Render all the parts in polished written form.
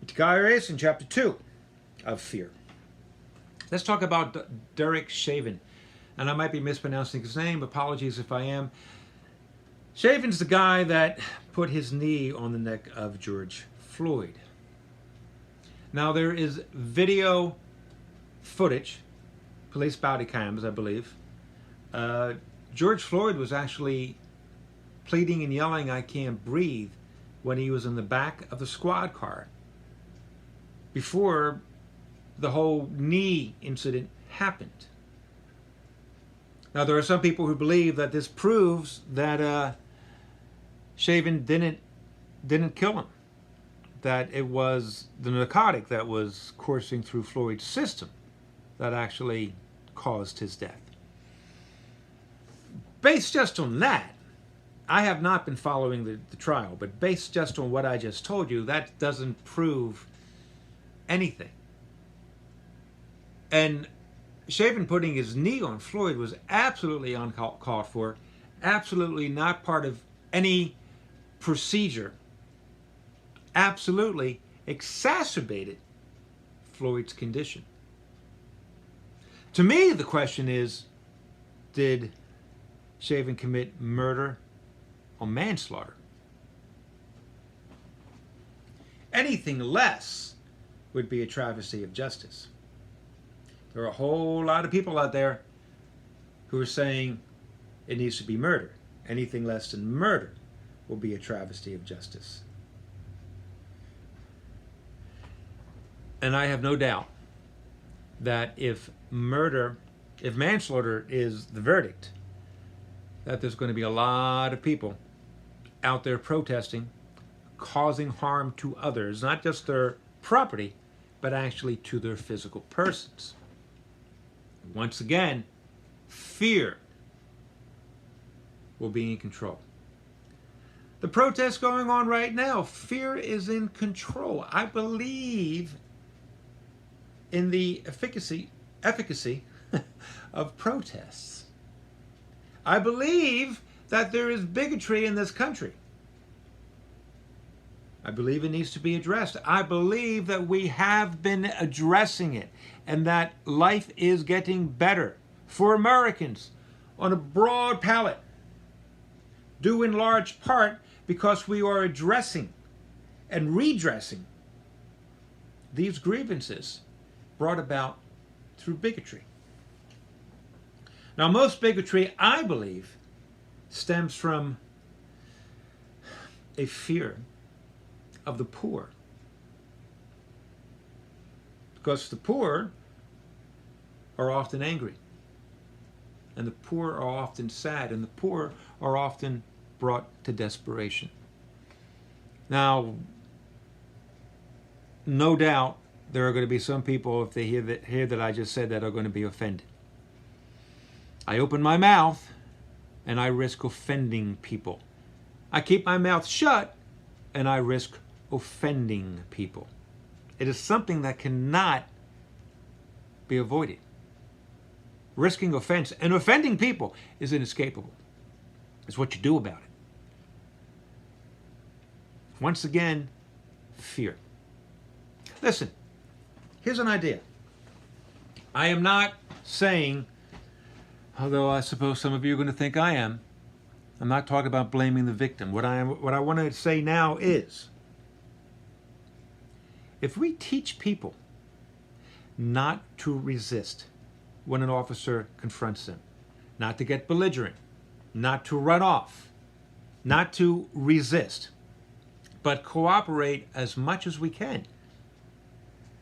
Guys, in chapter 2 of Fear. Let's talk about Derek Chauvin. And I might be mispronouncing his name. Apologies if I am. Chauvin's the guy that put his knee on the neck of George Floyd. Now there is video footage, police body cams, I believe. George Floyd was actually pleading and yelling, "I can't breathe," when he was in the back of the squad car before the whole knee incident happened. Now there are some people who believe that this proves that Chauvin didn't kill him, that it was the narcotic that was coursing through Floyd's system that actually caused his death. Based just on that, I have not been following the trial, but based just on what I just told you, that doesn't prove anything. And Chauvin putting his knee on Floyd was absolutely uncalled for, absolutely not part of any procedure, absolutely exacerbated Floyd's condition. To me, the question is, did Chauvin commit murder or manslaughter? Anything less would be a travesty of justice. There are a whole lot of people out there who are saying it needs to be murder. Anything less than murder will be a travesty of justice. And I have no doubt that if manslaughter is the verdict, that there's going to be a lot of people out there protesting, causing harm to others, not just their property, but actually to their physical persons. Once again, fear will be in control. The protests going on right now, fear is in control. I believe in the efficacy of protests. I believe that there is bigotry in this country. I believe it needs to be addressed. I believe that we have been addressing it and that life is getting better for Americans on a broad palette, due in large part because we are addressing and redressing these grievances brought about through bigotry. Now, most bigotry, I believe, stems from a fear of the poor. Because the poor are often angry, and the poor are often sad, and the poor are often brought to desperation. Now, no doubt there are going to be some people, if they hear that I just said that, are going to be offended. I open my mouth and I risk offending people. I keep my mouth shut and I risk offending people. It is something that cannot be avoided. Risking offense and offending people is inescapable. It's what you do about it. Once again, fear. Listen, here's an idea. I am not saying, although I suppose some of you are going to think I am, I'm not talking about blaming the victim. What I want to say now is, if we teach people not to resist when an officer confronts them, not to get belligerent, not to run off, not to resist, but cooperate as much as we can,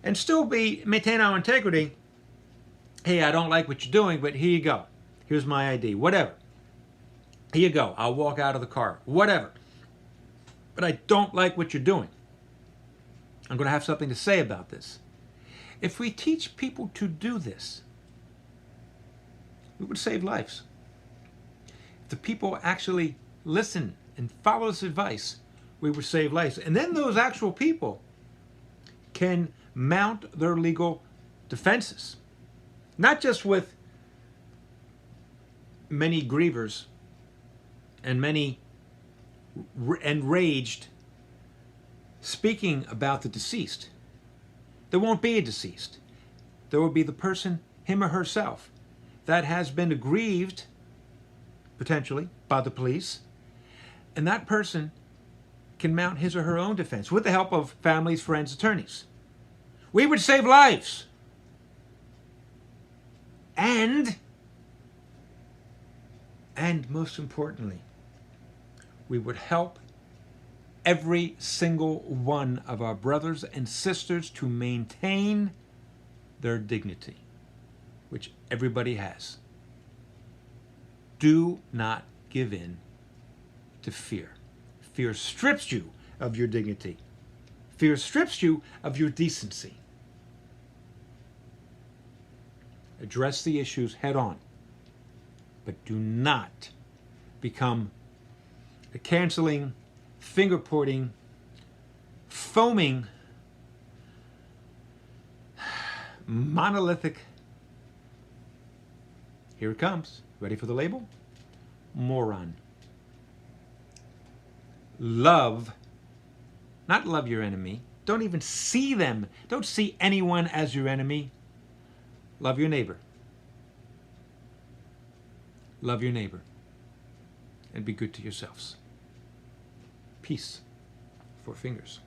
and still maintain our integrity. Hey, I don't like what you're doing, but here you go. Here's my ID. Whatever. Here you go. I'll walk out of the car. Whatever. But I don't like what you're doing. I'm going to have something to say about this. If we teach people to do this, we would save lives. If the people actually listen and follow this advice, we would save lives. And then those actual people can mount their legal defenses. Not just with many grievers and many enraged speaking about the deceased, there won't be a deceased. There will be the person, him or herself, that has been aggrieved, potentially, by the police, and that person can mount his or her own defense with the help of families, friends, attorneys. We would save lives. And most importantly, we would help every single one of our brothers and sisters to maintain their dignity, which everybody has. Do not give in to fear. Fear strips you of your dignity. Fear strips you of your decency. Address the issues head on, but do not become a canceling, finger-pointing, foaming, monolithic, here it comes, ready for the label? Moron. Love, not love your enemy. Don't even see them. Don't see anyone as your enemy. Love your neighbor. Love your neighbor. And be good to yourselves. Peace. 4 fingers.